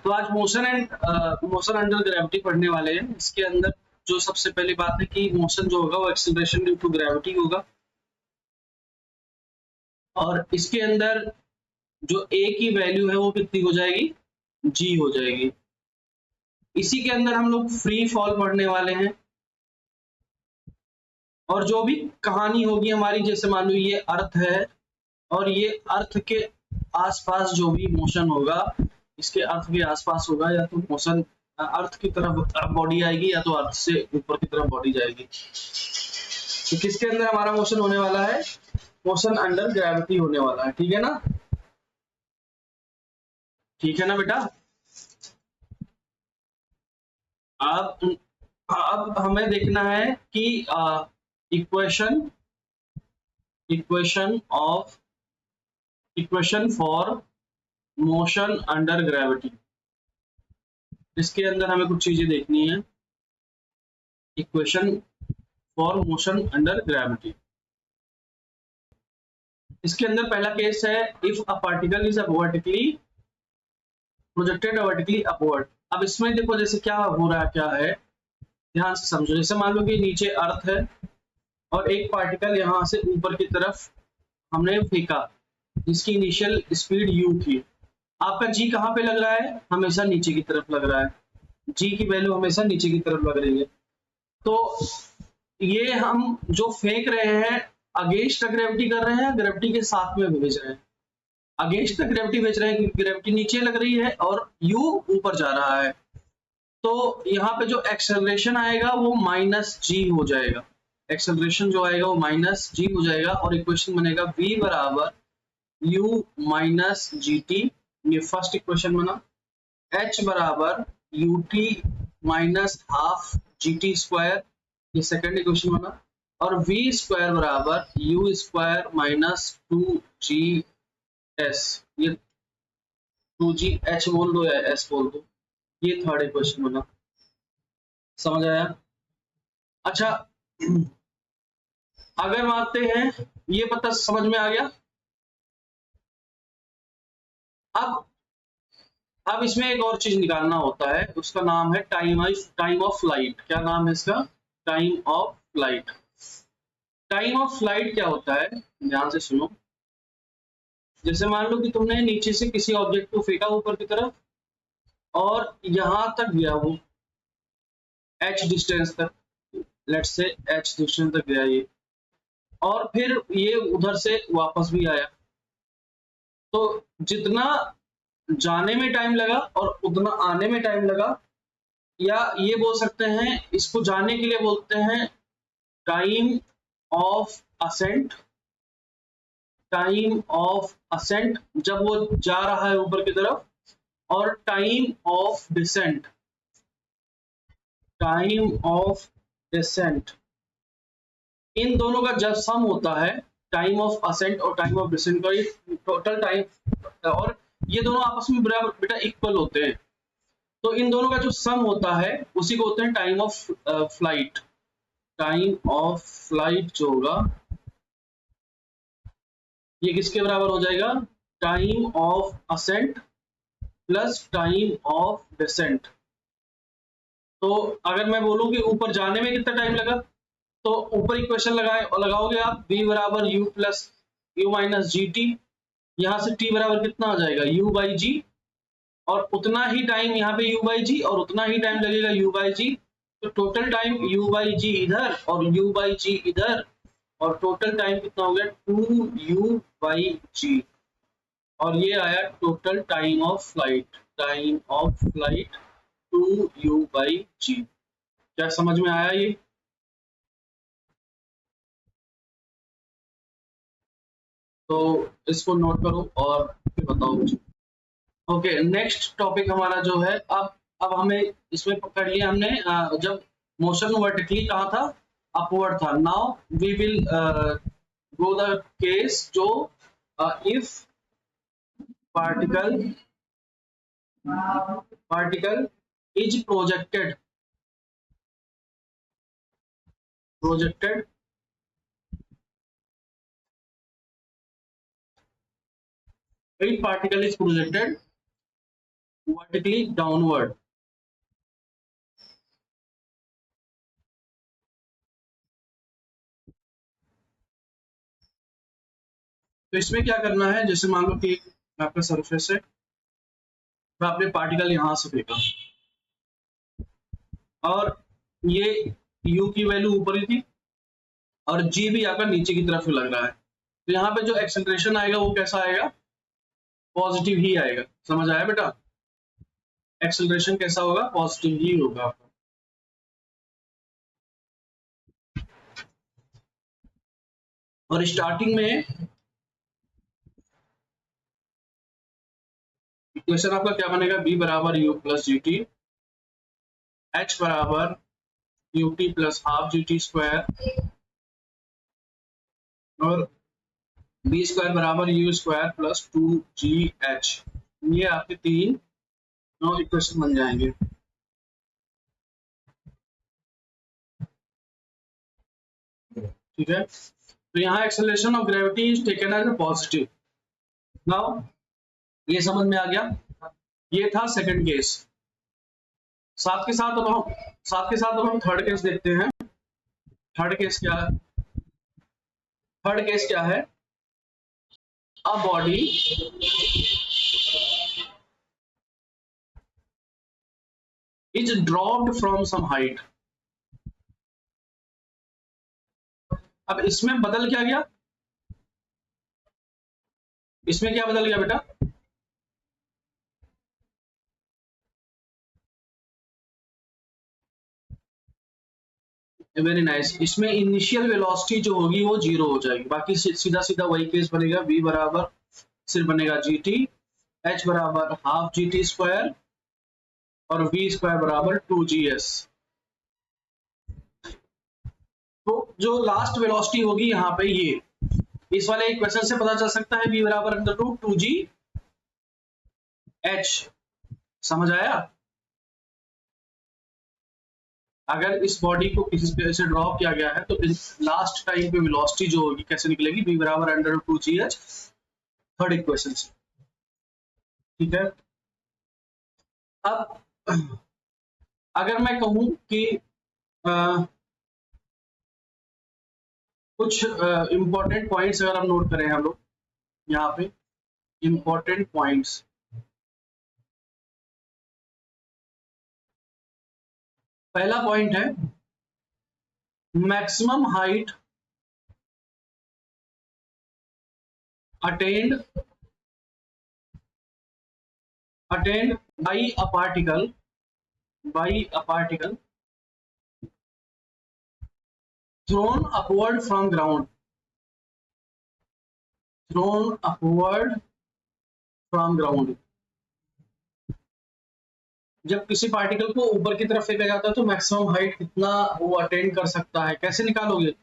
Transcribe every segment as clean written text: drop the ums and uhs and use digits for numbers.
तो आज motion and motion under gravity पढ़ने वाले हैं। इसके अंदर जो सबसे पहली बात है कि मोशन जो होगा वो एक्सीलरेशन ड्यू टू ग्रेविटी होगा, और इसके अंदर जो a की वैल्यू है वो कितनी हो जाएगी, g हो जाएगी। इसी के अंदर हम लोग फ्री फॉल पढ़ने वाले हैं, और जो भी कहानी होगी हमारी, जैसे मान लो ये अर्थ है और ये अर्थ के आसपास जो भी मोशन होगा, इसके अर्थ के आसपास होगा, या तो मोशन अर्थ की तरफ बॉडी आएगी या तो अर्थ से ऊपर की तरफ बॉडी जाएगी। तो किसके अंदर हमारा मोशन होने वाला है, मोशन अंडर ग्रेविटी होने वाला है। ठीक है ना, ठीक है ना बेटा। अब हमें देखना है कि equation for motion under gravity. इसके अंदर हमें कुछ चीजें देखनी है। Equation for motion under gravity, इसके अंदर पहला केस है, if a particle is vertically projected vertically upward. अब इसमें देखो जैसे क्या हो रहा है, क्या है, ध्यान से समझो। जैसे मान लो कि नीचे अर्थ है और एक पार्टिकल यहां से ऊपर की तरफ हमने फेंका, जिसकी इनिशियल स्पीड u थी। आपका g कहाँ पे लग रहा है, हमेशा नीचे की तरफ लग रहा है। g की वैल्यू हमेशा नीचे की तरफ लग रही है। तो ये हम जो फेंक रहे हैं अगेंस्ट ग्रेविटी कर रहे हैं, ग्रेविटी के साथ में भेज रहे हैं। अगेंस्ट ग्रेविटी भेज रहे हैं क्योंकि ग्रेविटी नीचे लग रही है और u ऊपर जा रहा है। तो यहाँ पे जो एक्सेलरेशन आएगा वो माइनस g हो जाएगा। एक्सेलरेशन जो आएगा वो माइनस g हो जाएगा, और इक्वेशन बनेगा v बराबर u माइनस gt। ये फर्स्ट इक्वेशन बना। h बराबर ut minus half gt square, ये सेकंड इक्वेशन बना। और v स्क्वायर बराबर u स्क्वायर माइनस 2gs, ये 2gh बोल दो या s बोल दो, ये थर्ड इक्वेशन बना। समझ आया? अच्छा, अगर मानते हैं ये पता समझ में आ गया। अब इसमें एक और चीज निकालना होता है, उसका नाम है टाइम ऑफ फ्लाइट। क्या नाम है इसका, time of flight. Time of flight क्या होता है, ध्यान से सुनो। जैसे मान लो कि तुमने नीचे से किसी ऑब्जेक्ट को फेंका ऊपर की तरफ, और यहां तक गया वो h डिस्टेंस तक, लेट्स से h डिस्टेंस तक गया ये, और फिर ये उधर से वापस भी आया। तो जितना जाने में टाइम लगा और उतना आने में टाइम लगा, या ये बोल सकते हैं, इसको जाने के लिए बोलते हैं time of ascent. Time of ascent जब वो जा रहा है ऊपर की तरफ, और time of descent, time of descent, इन दोनों का जब सम होता है, टाइम ऑफ असेंट और टाइम ऑफ डिसेंट का, ये टोटल टाइम, और ये दोनों आपस में बराबर बेटा इक्वल होते हैं। तो इन दोनों का जो सम होता है उसी को होते हैं time of flight. Time of flight जो होगा ये किसके बराबर हो जाएगा, time of ascent plus time of descent. तो अगर मैं बोलूं कि ऊपर जाने में कितना टाइम लगा, तो ऊपर इक्वेशन लगाओगे आप, v बराबर u plus u minus G T. यहाँ से t बराबर कितना आ जाएगा, u बाई जी, और उतना ही टाइम यहाँ पे u बाई जी, और उतना ही टाइम लगेगा u बाई जी। तो टोटल टाइम u बाई जी इधर और u बाई जी इधर, और टोटल टाइम कितना हो गया 2u बाई जी, और ये आया total time of flight. Time of flight 2u by g. क्या समझ में आया ये? तो इसको नोट करो और फिर बताओ मुझे। ओके, नेक्स्ट टॉपिक हमारा जो है, अब हमें इसमें पकड़ लिया हमने, जब मोशन वर्टिकली कहा था, अपवर्ड था। Now we will go the case जो if particle is projected if particle is projected vertically downward. तो इसमें क्या करना है, जैसे मान लो कि आपका सरफेस है, तो आपने पार्टिकल यहां से फेंका और ये u की वैल्यू ऊपर ही थी और g भी आपका नीचे की तरफ लग रहा है, तो यहाँ पे जो एक्सेलरेशन आएगा वो कैसा आएगा, पॉजिटिव ही आएगा। समझ आया बेटा? एक्सेलरेशन कैसा होगा, पॉजिटिव ही होगा आपका। और स्टार्टिंग में इक्वेशन आपका क्या बनेगा, b बराबर u plus G T, h बराबर U T plus half G T square और बी स्क्वायर बराबर यू स्क्वायर प्लस 2gh। ये आपके तीन नौ इक्वेशन बन जाएंगे। ठीक है, तो यहाँ acceleration of gravity is taken as a positive. Now ये समझ में आ गया, ये था सेकंड केस। साथ के साथ अब हम थर्ड केस देखते हैं। थर्ड केस क्या है, थर्ड केस क्या है, a body is dropped from some height. अब इसमें बदल क्या गया, इसमें क्या बदल गया बेटा, वेरी नाइस। इसमें इनिशियल वेलोसिटी जो होगी वो जीरो हो जाएगी, बाकी सीधा सीधा वही केस बनेगा, v बराबर सिर्फ बनेगा जी टी, h बराबर हाफ जी टी स्क्वायर और v स्क्वायर बराबर 2gs। तो जो लास्ट वेलोसिटी होगी यहाँ पे, ये इस वाले इक्वेशन से पता चल सकता है, v बराबर अंडर रूट 2gh। समझ आया? अगर इस बॉडी को किसी स्पेस से ड्रॉप किया गया है तो लास्ट टाइम पे वेलोसिटी जो होगी कैसे निकलेगी, v बराबर under root 2gh, third equation से। ठीक है, अब अगर मैं कहूं कि कुछ इंपॉर्टेंट पॉइंट्स अगर हम नोट करें, हम लोग यहाँ पे इंपॉर्टेंट पॉइंट्स। पहला पॉइंट है maximum height attend by a particle thrown upward from ground, जब किसी पार्टिकल को ऊपर की तरफ फेंका जाता है तो मैक्सिमम हाइट कितना वो अटेंड कर सकता है, कैसे निकालोगे?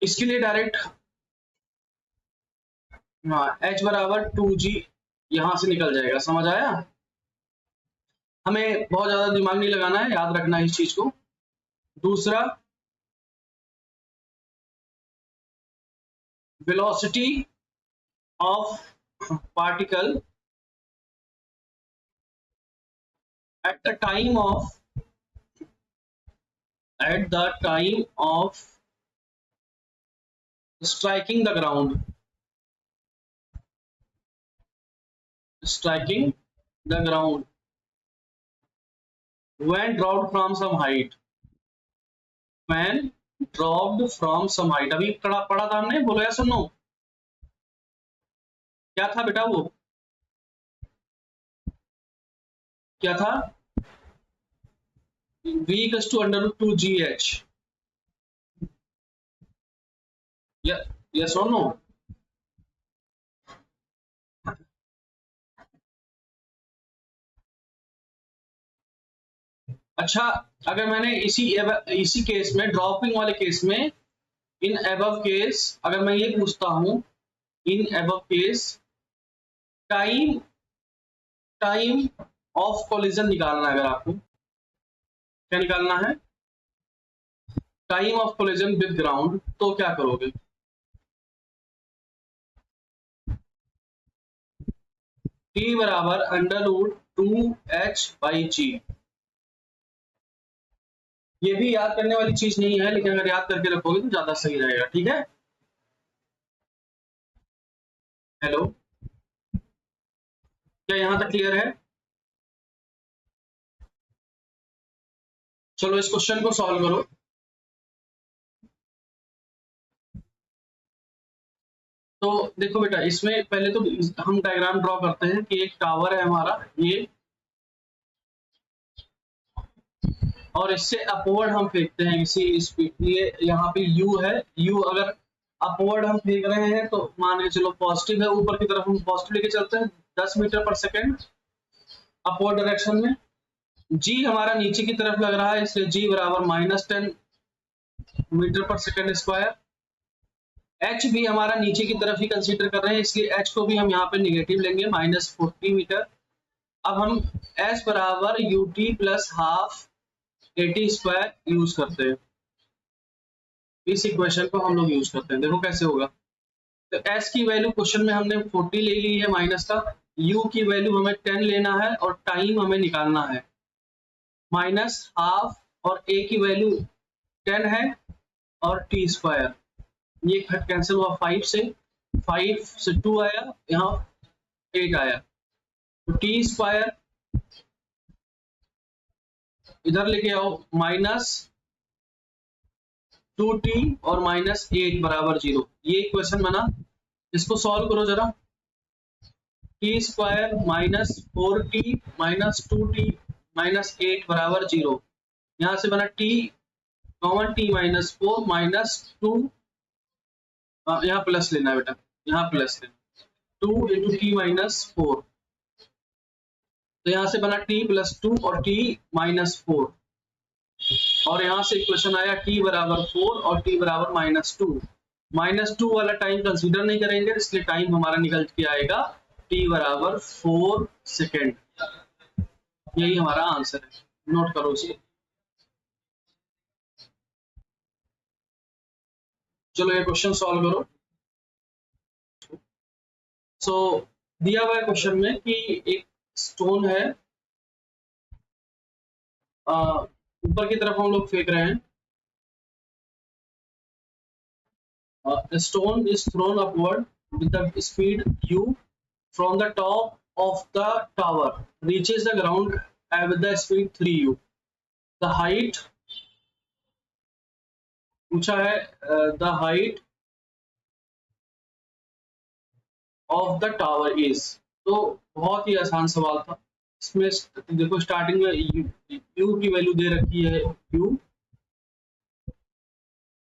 इसके लिए डायरेक्ट h बराबर 2g यहां से निकल जाएगा। समझ आया? हमें बहुत ज्यादा दिमाग नहीं लगाना है, याद रखना है इस चीज को। दूसरा, velocity of particle at the time of striking the ground, when dropped from some height, अभी पढ़ा था हमने, बोलो या सुनो, क्या था बेटा वो, क्या था, v equals to under root 2gh। Yes और नो? अच्छा, अगर मैंने इसी केस में, ड्रॉपिंग वाले केस में, इन एबव केस अगर मैं ये पूछता हूं, in above case time of collision निकालना है, अगर आपको क्या निकालना है, time of collision with ground, तो क्या करोगे? टी बराबर √2h/g। ये भी याद करने वाली चीज नहीं है, लेकिन अगर याद करके रखोगे तो ज्यादा सही रहेगा। ठीक है, हेलो, क्या यहां तक क्लियर है? चलो इस क्वेश्चन को सॉल्व करो। तो देखो बेटा, इसमें पहले तो हम डायग्राम ड्रॉ करते हैं कि एक टावर है हमारा ये, और इससे अपवर्ड हम फेंकते हैं इसी स्पीड। ये यहाँ पे u है, u अगर अपवर्ड हम फेंक रहे हैं तो मान के चलो पॉजिटिव है, ऊपर की तरफ हम पॉजिटिव लेके चलते हैं 10 मीटर पर सेकेंड अपवर्ड डायरेक्शन में। g हमारा नीचे की तरफ लग रहा है, इसलिए g बराबर -10 मीटर पर सेकेंड स्क्वायर। h भी हमारा नीचे की तरफ ही कंसीडर कर रहे हैं, इसलिए h को भी हम यहाँ पे निगेटिव लेंगे, -40 मीटर। अब हम s बराबर ut plus half 80 square use करते हैं। इस इक्वेशन को हम लोग यूज करते हैं, देखो कैसे होगा। तो s की वैल्यू क्वेश्चन में हमने 40 ले ली है माइनस का, u की वैल्यू हमें 10 लेना है और टाइम हमें निकालना है, माइनस हाफ, और a की वैल्यू 10 है और t स्क्वायर, ये कैंसिल हुआ 5 से 2 आया, यहाँ 8 आया, तो t स्क्वायर इधर लेके आओ, -2t और -8 बराबर 0। ये इक्वेशन बना, इसको सॉल्व करो जरा। टी स्क्वायर -4t -2t -8 बराबर 0। यहाँ से बना t कॉमन, t -4 -2, यहाँ प्लस लेना है बेटा, यहाँ प्लस लेना, 2 इंटू टी -4, तो यहाँ से बना t +2 और t -4, और यहाँ से इक्वेशन आया t बराबर 4 और t बराबर -2। -2 वाला टाइम कंसीडर नहीं करेंगे, इसलिए टाइम हमारा निकल के आएगा t बराबर 4 सेकेंड। यही हमारा आंसर है, नोट करो इसे। चलो ये क्वेश्चन सॉल्व करो। सो दिया हुआ है क्वेश्चन में कि एक स्टोन है, ऊपर की तरफ हम लोग फेंक रहे हैं। Stone is throne upward with the speed u from the top of the tower reaches the ground with the speed 3u. The height पूछा है, the height of the tower is, तो बहुत ही आसान सवाल था। इसमें देखो स्टार्टिंग में u की वैल्यू दे रखी है u,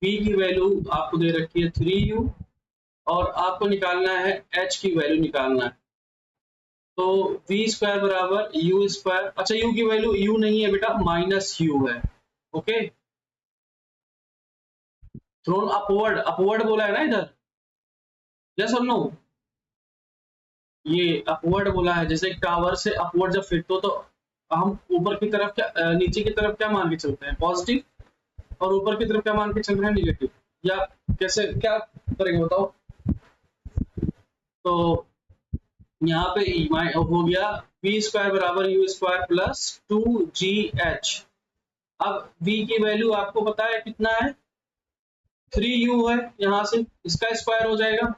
v की वैल्यू आपको दे रखी है 3u, और आपको निकालना है h की वैल्यू निकालना है। तो v स्क्वायर बराबर u स्क्वायर, अच्छा u की वैल्यू u नहीं है बेटा, -u है। ओके, थ्रोन अपवर्ड, अपवर्ड बोला है ना इधर, यस और नो? ये अपवर्ड बोला है, जैसे टावर से अपवर्ड जब फेंकते हो तो हम ऊपर की तरफ क्या, नीचे की तरफ क्या मान के चलते हैं, पॉजिटिव, और ऊपर की तरफ क्या मान के चल रहे हैं, निगेटिव, या कैसे क्या करेंगे बताओ? तो यहाँ पे हो गया v स्क्वायर बराबर u स्क्वायर प्लस 2gh। अब v की वैल्यू आपको पता है कितना है, 3u है, यहाँ से इसका स्क्वायर हो जाएगा,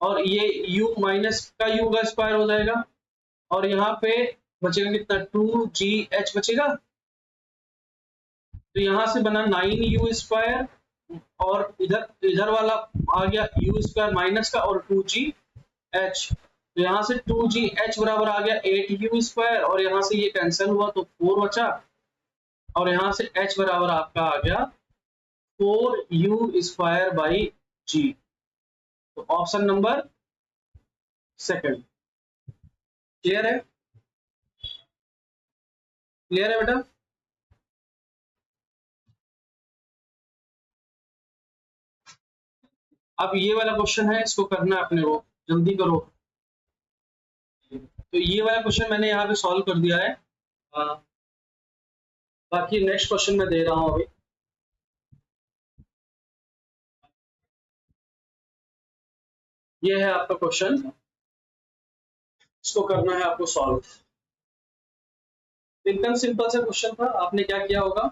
और ये u माइनस का u का स्क्वायर हो जाएगा, और यहाँ पे बचेगा कितना, 2gh बचेगा। तो यहाँ से बना 9u स्क्वायर, और इधर इधर वाला आ गया u स्क्वायर माइनस का और 2gh, तो यहाँ से 2gh बराबर आ गया 8u स्क्वायर, और यहाँ से ये कैंसिल हुआ तो 4 बचा, और यहाँ से h बराबर आपका आ गया 4u स्क्वायर बाई g। तो ऑप्शन नंबर सेकंड क्लियर है, क्लियर है बेटा? अब ये वाला क्वेश्चन है, इसको करना है अपने को, जल्दी करो। तो ये वाला क्वेश्चन मैंने यहाँ पे सॉल्व कर दिया है, बाकी नेक्स्ट क्वेश्चन मैं दे रहा हूँ अभी। ये है आपका क्वेश्चन, इसको करना है आपको सॉल्व। एकदम सिंपल सा क्वेश्चन था। आपने क्या किया होगा,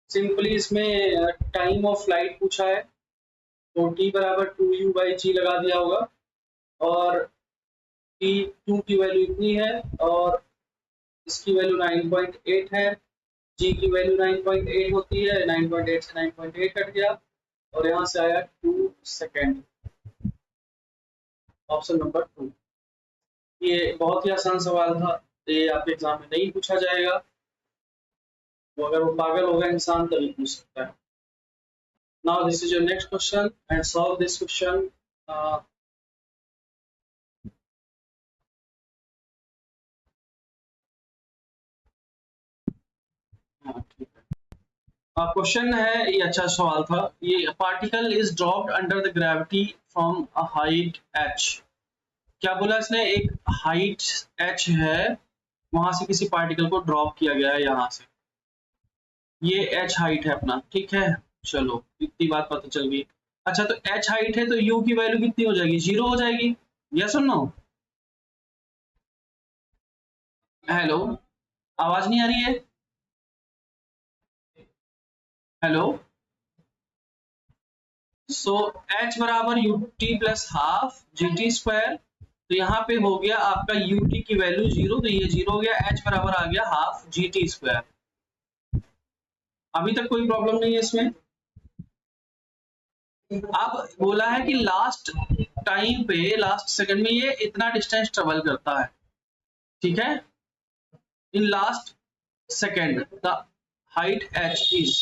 सिंपली इसमें टाइम ऑफ फ्लाइट पूछा है तो t बराबर 2u/g लगा दिया होगा, और t2 की वैल्यू इतनी है और इसकी वैल्यू 9.8 है, g की वैल्यू 9.8 होती है, 9.8 से 9.8 कट गया और यहाँ से आया 2 सेकेंड। Option number 2। ये बहुत ही आसान सवाल था, ये आपके एग्जाम में नहीं पूछा जाएगा, वो अगर वो पागल होगा इंसान तभी पूछ सकता है। Now this is your next question and solve this question. Question है, ये अच्छा सवाल था। ये particle is dropped under the gravity from a height h। क्या बोला इसने, एक हाइट h है, वहां से किसी पार्टिकल को ड्रॉप किया गया है यहाँ से, ये h हाइट है अपना, ठीक है। चलो इतनी बात पता चल गई। अच्छा तो h हाइट है तो u की वैल्यू कितनी हो जाएगी, 0 हो जाएगी। यस और नो? हेलो, आवाज नहीं आ रही है? हेलो, सो h बराबर ut plus half gt square, तो यहाँ पे हो गया आपका ut की वैल्यू 0, तो ये 0 हो गया, h बराबर आ गया हाफ gt स्क्वायर। अभी तक कोई प्रॉब्लम नहीं है इसमें। अब बोला है कि लास्ट टाइम पे, लास्ट सेकंड में ये इतना डिस्टेंस ट्रेवल करता है, ठीक है। In last second the height h is,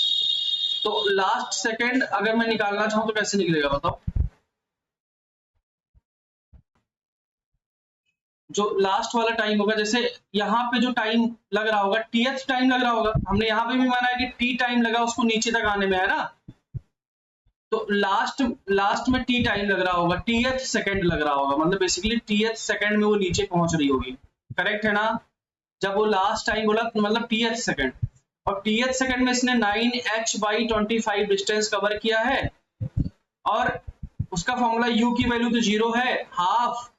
तो लास्ट सेकंड अगर मैं निकालना चाहूं तो कैसे निकलेगा बताओ? जो लास्ट वाला टाइम होगा, जैसे यहाँ पे जो टाइम लग रहा होगा टीएथ टाइम लग रहा होगा, हमने यहाँ पे भी माना है कि टी टाइम लगा उसको नीचे तक आने में, है ना। तो लास्ट में टी टाइम लग रहा होगा, टीएथ सेकंड लग रहा होगा, मतलब बेसिकली टीएथ सेकंड में वो नीचे पहुंच रही होगी, करेक्ट है ना। जब वो लास्ट टाइम बोला मतलब टीएथ सेकंड, और टीएथ सेकंड में इसने 9h/25 डिस्टेंस कवर किया है, और उसका फॉर्मूला u की वैल्यू तो 0 है, हाफ,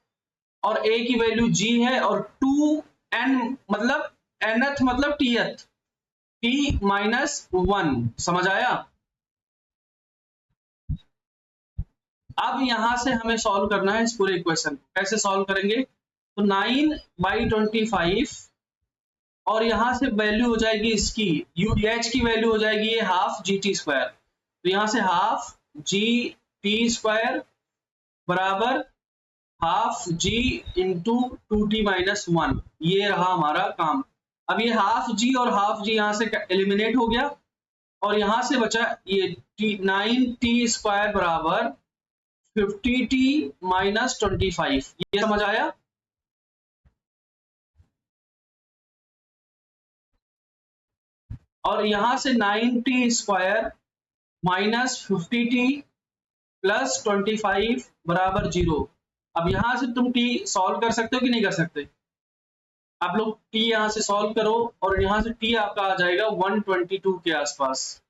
और a की वैल्यू g है, और 2n मतलब nth मतलब tth, t-1, समझ आया? अब यहां से हमें सॉल्व करना है इस पूरे इक्वेशन को। कैसे सॉल्व करेंगे, तो 9/25 और यहां से वैल्यू हो जाएगी इसकी h की वैल्यू हो जाएगी ये हाफ gt स्क्वायर, तो यहां से हाफ gt स्क्वायर बराबर हाफ g इंटू 2t-1, ये रहा हमारा काम। अब ये हाफ जी और हाफ जी यहां से एलिमिनेट हो गया, और यहां से बचा ये 9t स्क्वायर बराबर 50t-25, ये समझ आया? और यहां से 9t square minus 50t plus 25 बराबर 0। अब यहां से तुम t सॉल्व कर सकते हो कि नहीं कर सकते? आप लोग t यहां से सॉल्व करो और यहां से t आपका आ जाएगा 122 के आसपास।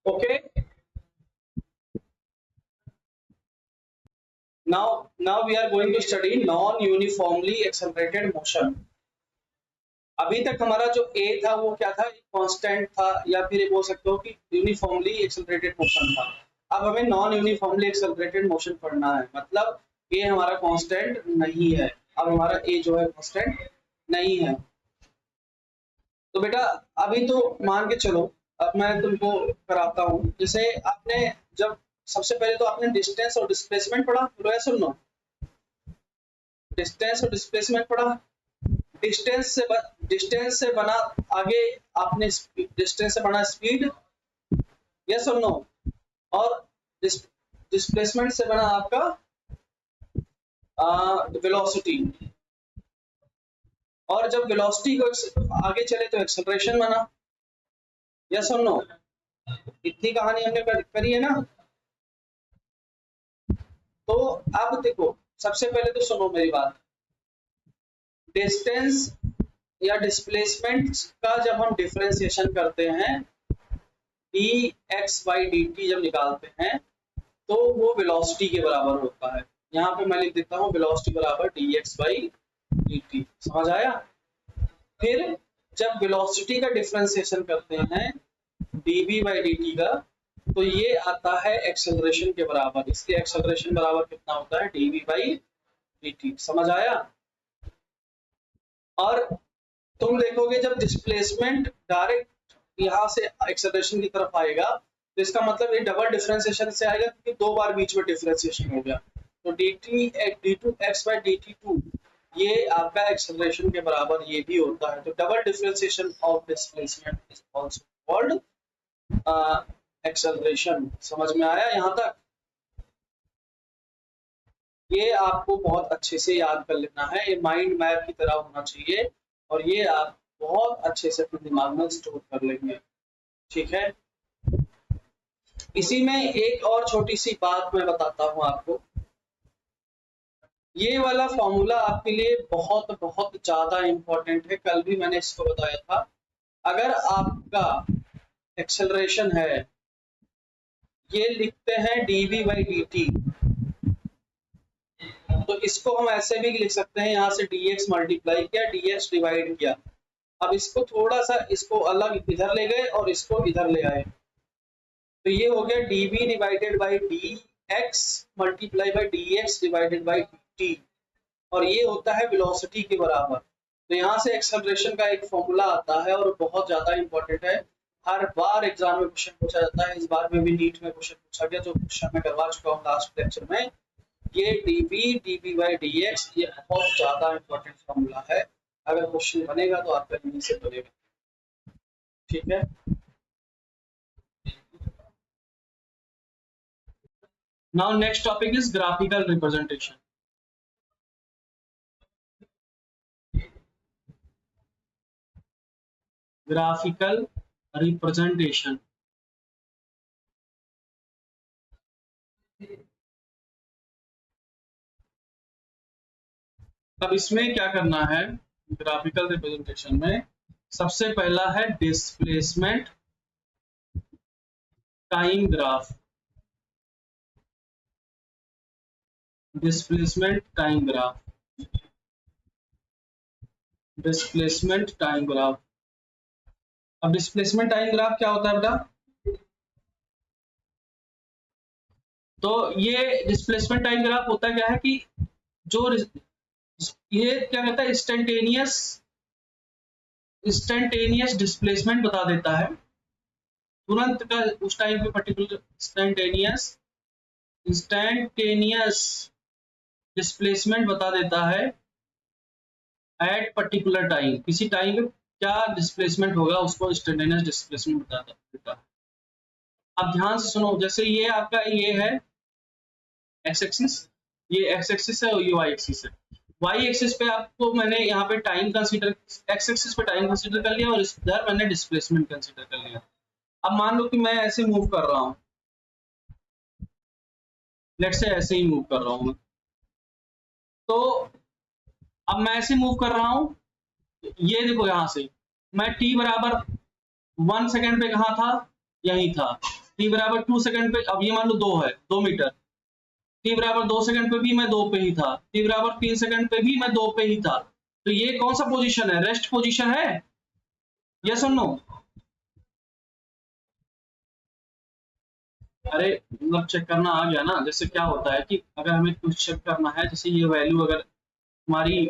Okay, now we are going to study non uniformly accelerated motion। अभी तक हमारा जो a था वो क्या था, कांस्टेंट था, या फिर बोल सकते हो कि यूनिफॉर्मली एक्सेलरेटेड मोशन था। अब हमें नॉन यूनिफॉर्मली एक्सेलरेटेड मोशन पढ़ना है, मतलब ये हमारा कांस्टेंट नहीं है। अब हमारा a जो है कांस्टेंट नहीं है, तो बेटा अभी तो मान के चलो, अब मैं तुमको कराता हूँ। जैसे आपने जब सबसे पहले तो आपने डिस्टेंस और डिस्प्लेसमेंट पढ़ा, बोलो सुन लो, डिस्टेंस और डिस्प्लेसमेंट पढ़ा। डिस्टेंस से बना आगे आपने डिस्टेंस से बना स्पीड, यस और नो, और डिस्प्लेसमेंट से बना आपका वेलोसिटी, और जब वेलोसिटी को आगे चले तो एक्सेलरेशन बना, यस और नो। इतनी कहानी हमने करी है ना। तो अब देखो, सबसे पहले तो सुनो मेरी बात, डिस्टेंस या डिस्प्लेसमेंट का जब हम डिफरेंशिएशन करते हैं, dx/dt जब निकालते हैं तो वो वेलोसिटी के बराबर होता है। यहाँ पे मैं लिख देता हूँ वेलोसिटी बराबर dx बाई dt। समझ आया? फिर जब वेलोसिटी का डिफरेंशिएशन करते हैं dv बाई dt का, तो ये आता है एक्सेलरेशन के बराबर। इसके एक्सेलरेशन बराबर कितना होता है? dv by dt। समझ आया? और तुम देखोगे जब डिस्प्लेसमेंट डायरेक्ट यहाँ से एक्सेलरेशन की तरफ आएगा, तो इसका मतलब ये डबल डिफरेंशिएशन से आएगा, क्योंकि दो बार बीच में डिफरेंशिएशन हो गया। तो d2x बाई dt2 ये आपका एक्सेलरेशन के बराबर ये भी होता है। तो double differentiation of displacement is also called acceleration. समझ में आया यहाँ तक? ये आपको बहुत अच्छे से याद कर लेना है, ये माइंड मैप की तरह होना चाहिए, और ये आप बहुत अच्छे से अपने दिमाग में स्टोर कर लेंगे। ठीक है? इसी में एक और छोटी सी बात मैं बताता हूं आपको। ये वाला फॉर्मूला आपके लिए बहुत बहुत ज्यादा इंपॉर्टेंट है, कल भी मैंने इसको बताया था। अगर आपका एक्सेलरेशन है, ये लिखते हैं dv बाई dt, तो इसको हम ऐसे भी लिख सकते हैं, यहाँ से dx मल्टीप्लाई किया, dx डिवाइड किया। अब इसको थोड़ा सा इसको अलग इधर ले गए और इसको इधर ले आए, तो ये हो गया dv divided by dx multiply by dx divided by dt, और ये होता है वेलोसिटी के बराबर। तो यहाँ से एक्सेलरेशन का एक फॉर्मूला आता है और बहुत ज्यादा इंपॉर्टेंट है, हर बार एग्जाम में क्वेश्चन पूछा जाता है। इस बार में भी नीट में क्वेश्चन पूछा गया, जो क्वेश्चन मैं करवा चुका हूँ लास्ट लेक्चर में। ये dv बाई dx ये बहुत ज्यादा इंपॉर्टेंट फॉर्मूला है, अगर क्वेश्चन बनेगा तो आपका यहीं से बनेगा। ठीक है? Now next topic is graphical representation. Graphical representation. अब इसमें क्या करना है? ग्राफिकल रिप्रेजेंटेशन में सबसे पहला है displacement time graph. Displacement time graph, displacement time graph. अब डिस्प्लेसमेंट टाइम ग्राफ क्या होता है बेटा? तो ये डिस्प्लेसमेंट टाइम ग्राफ होता क्या है कि जो ये क्या कहता है, इंस्टेंटेनियस डिस्प्लेसमेंट बता देता है तुरंत का, उस टाइम पे पर्टिकुलर इंस्टेंटेनियस डिस्प्लेसमेंट बता देता है एट पर्टिकुलर टाइम। किसी टाइम पे क्या डिस्प्लेसमेंट होगा उसको इंस्टेंटेनियस डिस्प्लेसमेंट बता देता है। अब ध्यान से सुनो, जैसे ये आपका ये है एक्स एक्सिस, ये एक्स एक्सिस है और ये वाई एक्सिस है। वाई एक्सिस पे आपको मैंने यहाँ पे टाइम कंसीडर, एक्स एक्सिस पे टाइम कंसीडर कर लिया और इधर मैंने डिस्प्लेसमेंट कंसीडर कर लिया। अब मान लो कि मैं ऐसे मूव कर रहा हूँ, लेट्स से ऐसे ही मूव कर रहा हूँ मैं, तो अब मैं ऐसे मूव कर रहा हूँ, ये देखो यहाँ से मैं t बराबर 1 सेकेंड पे कहाँ था? यही था। t बराबर 2 सेकेंड पे, अब ये मान लो 2 है, 2 मीटर। t बराबर 2 सेकंड पे भी मैं 2 पे ही था, t बराबर 3 सेकंड पे भी मैं 2 पे ही था। तो ये कौन सा पोजीशन है? रेस्ट पोजीशन है? यस और नो? अरे मतलब चेक करना आ गया ना। जैसे क्या होता है कि अगर हमें कुछ चेक करना है, जैसे ये वैल्यू अगर हमारी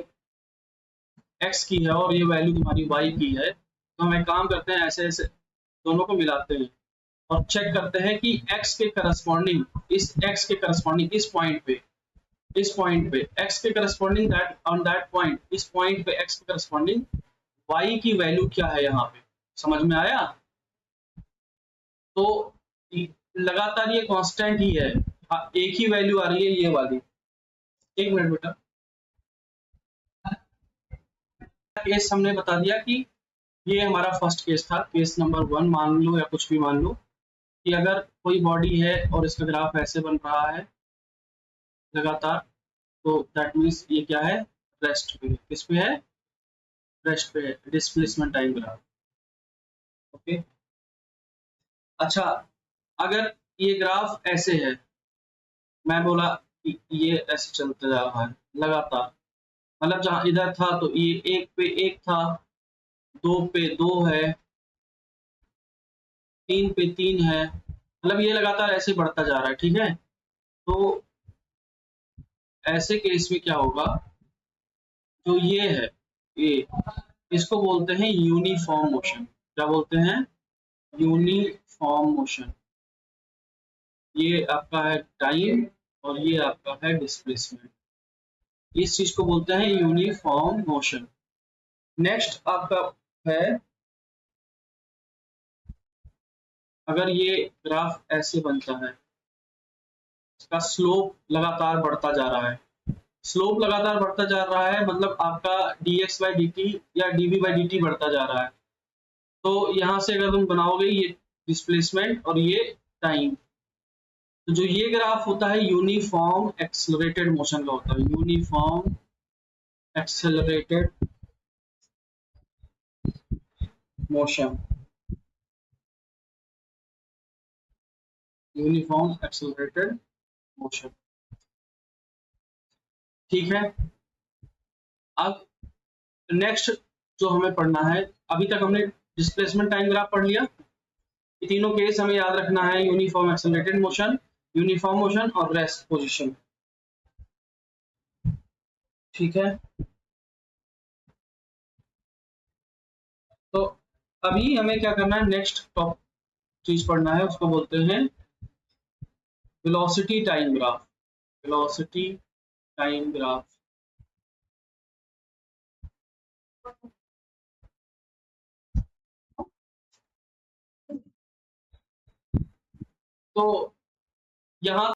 x की है और ये वैल्यू तुम्हारी y की है, तो हम एक काम करते हैं, ऐसे ऐसे दोनों को मिलाते हैं और चेक करते हैं कि x के करस्पॉन्डिंग, इस x के करस्पॉन्डिंग इस पॉइंट पे, इस पॉइंट पे x के corresponding that on that point, इस पॉइंट पे x के करस्पॉन्डिंग y की वैल्यू क्या है यहाँ पे। समझ में आया? तो लगातार ये कांस्टेंट ही है, एक ही वैल्यू आ रही है, ये वाली। एक मिनट बेटा, केस हमने बता दिया कि ये हमारा फर्स्ट केस था, केस नंबर 1 मान लो या कुछ भी मान लो कि अगर कोई बॉडी है और इसका ग्राफ ऐसे बन रहा है लगातार, तो दैट मीन्स ये क्या है? रेस्ट पे। किस पे है? रेस्ट पे है, डिस्प्लेसमेंट टाइम ग्राफ। ओके, अच्छा, अगर ये ग्राफ ऐसे है, मैं बोला ये ऐसे चलते जा रहा है लगातार, मतलब जहां इधर था तो ये 1 पे 1 था, 2 पे 2 है, 3 पे 3 है, मतलब ये लगातार ऐसे बढ़ता जा रहा है, ठीक है। तो ऐसे केस में क्या होगा, जो ये है, ये इसको बोलते हैं यूनिफॉर्म मोशन। क्या बोलते हैं? Uniform motion. ये आपका है टाइम और ये आपका है डिस्प्लेसमेंट। इस चीज को बोलते हैं यूनिफॉर्म मोशन। नेक्स्ट आपका है, अगर ये ग्राफ ऐसे बनता है, इसका स्लोप लगातार बढ़ता जा रहा है, स्लोप लगातार बढ़ता जा रहा है मतलब आपका dx बाई डी टी या dv बाई डी टी बढ़ता जा रहा है। तो यहाँ से अगर तुम बनाओगे ये डिस्प्लेसमेंट और ये टाइम, तो जो ये ग्राफ होता है यूनिफॉर्म एक्सेलरेटेड मोशन का होता है, uniform accelerated motion, uniform accelerated motion, ठीक है। अब नेक्स्ट जो हमें पढ़ना है, अभी तक हमने डिस्प्लेसमेंट टाइम ग्राफ पढ़ लिया, ये तीनों केस हमें याद रखना है, uniform accelerated motion, uniform motion और रेस्ट पोजीशन, ठीक है। तो अभी हमें क्या करना है, नेक्स्ट टॉप चीज पढ़ना है, उसको बोलते हैं velocity time graph, velocity time graph. तो यहाँ